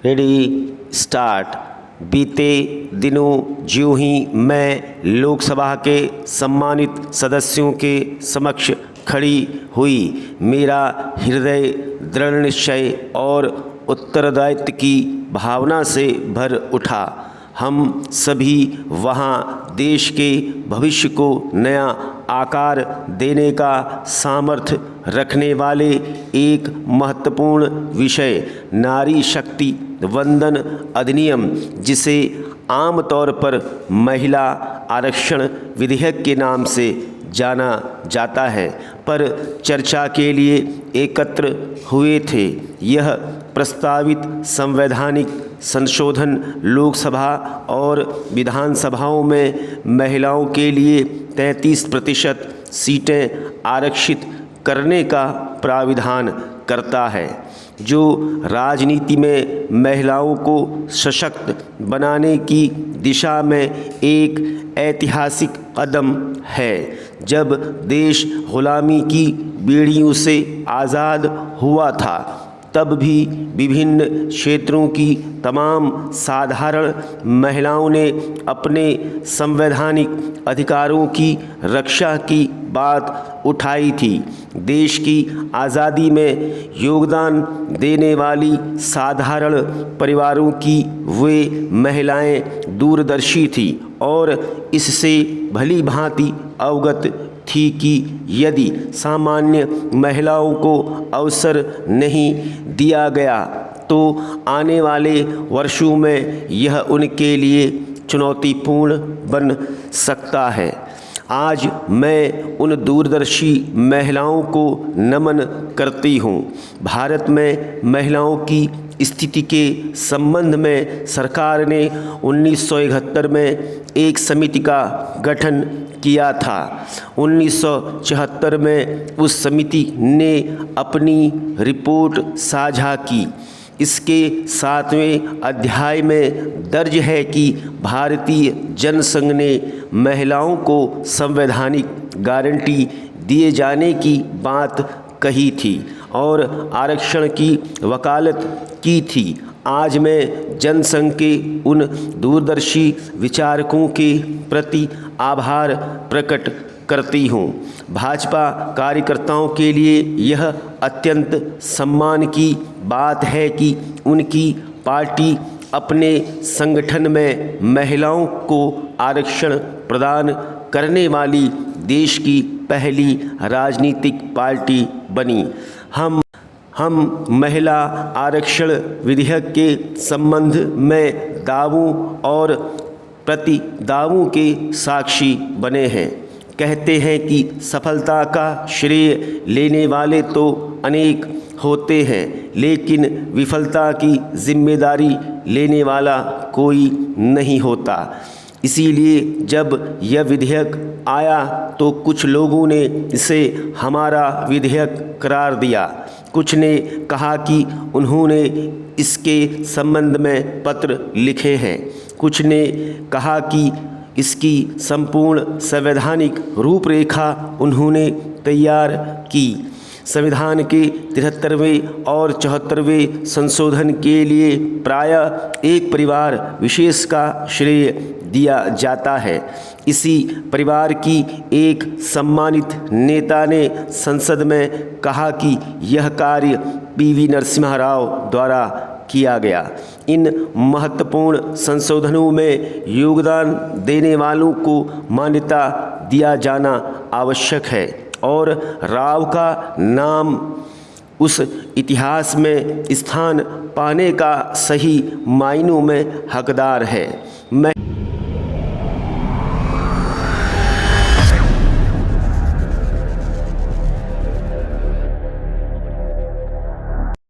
Ready start. बीते दिनों ज्यों ही मैं लोकसभा के सम्मानित सदस्यों के समक्ष खड़ी हुई, मेरा हृदय दृढ़ निश्चय और उत्तरदायित्व की भावना से भर उठा। हम सभी वहाँ देश के भविष्य को नया आकार देने का सामर्थ्य रखने वाले एक महत्वपूर्ण विषय नारी शक्ति वंदन अधिनियम, जिसे आमतौर पर महिला आरक्षण विधेयक के नाम से जाना जाता है, पर चर्चा के लिए एकत्र हुए थे। यह प्रस्तावित संवैधानिक संशोधन लोकसभा और विधानसभाओं में महिलाओं के लिए 33% सीटें आरक्षित करने का प्राविधान करता है, जो राजनीति में महिलाओं को सशक्त बनाने की दिशा में एक ऐतिहासिक कदम है। जब देश गुलामी की बेड़ियों से आज़ाद हुआ था, तब भी विभिन्न क्षेत्रों की तमाम साधारण महिलाओं ने अपने संवैधानिक अधिकारों की रक्षा की बात उठाई थी। देश की आज़ादी में योगदान देने वाली साधारण परिवारों की वे महिलाएं दूरदर्शी थी और इससे भली भांति अवगत थी कि यदि सामान्य महिलाओं को अवसर नहीं दिया गया तो आने वाले वर्षों में यह उनके लिए चुनौतीपूर्ण बन सकता है। आज मैं उन दूरदर्शी महिलाओं को नमन करती हूँ। भारत में महिलाओं की स्थिति के संबंध में सरकार ने 1971 में एक समिति का गठन किया था। 1974 में उस समिति ने अपनी रिपोर्ट साझा की। इसके 7वें अध्याय में दर्ज है कि भारतीय जनसंघ ने महिलाओं को संवैधानिक गारंटी दिए जाने की बात कही थी और आरक्षण की वकालत की थी। आज मैं जनसंघ के उन दूरदर्शी विचारकों के प्रति आभार प्रकट करती हूँ। भाजपा कार्यकर्ताओं के लिए यह अत्यंत सम्मान की बात है कि उनकी पार्टी अपने संगठन में महिलाओं को आरक्षण प्रदान करने वाली देश की पहली राजनीतिक पार्टी बनी। हम महिला आरक्षण विधेयक के संबंध में दावों और प्रतिदावों के साक्षी बने हैं। कहते हैं कि सफलता का श्रेय लेने वाले तो अनेक होते हैं, लेकिन विफलता की जिम्मेदारी लेने वाला कोई नहीं होता। इसीलिए जब यह विधेयक आया तो कुछ लोगों ने इसे हमारा विधेयक करार दिया। कुछ ने कहा कि उन्होंने इसके संबंध में पत्र लिखे हैं। कुछ ने कहा कि इसकी संपूर्ण संवैधानिक रूपरेखा उन्होंने तैयार की। संविधान के 73वें और 74वें संशोधन के लिए प्रायः एक परिवार विशेष का श्रेय दिया जाता है। इसी परिवार की एक सम्मानित नेता ने संसद में कहा कि यह कार्य पीवी नरसिम्हा राव द्वारा किया गया। इन महत्वपूर्ण संशोधनों में योगदान देने वालों को मान्यता दिया जाना आवश्यक है और राव का नाम उस इतिहास में स्थान पाने का सही मायनों में हकदार है। मैं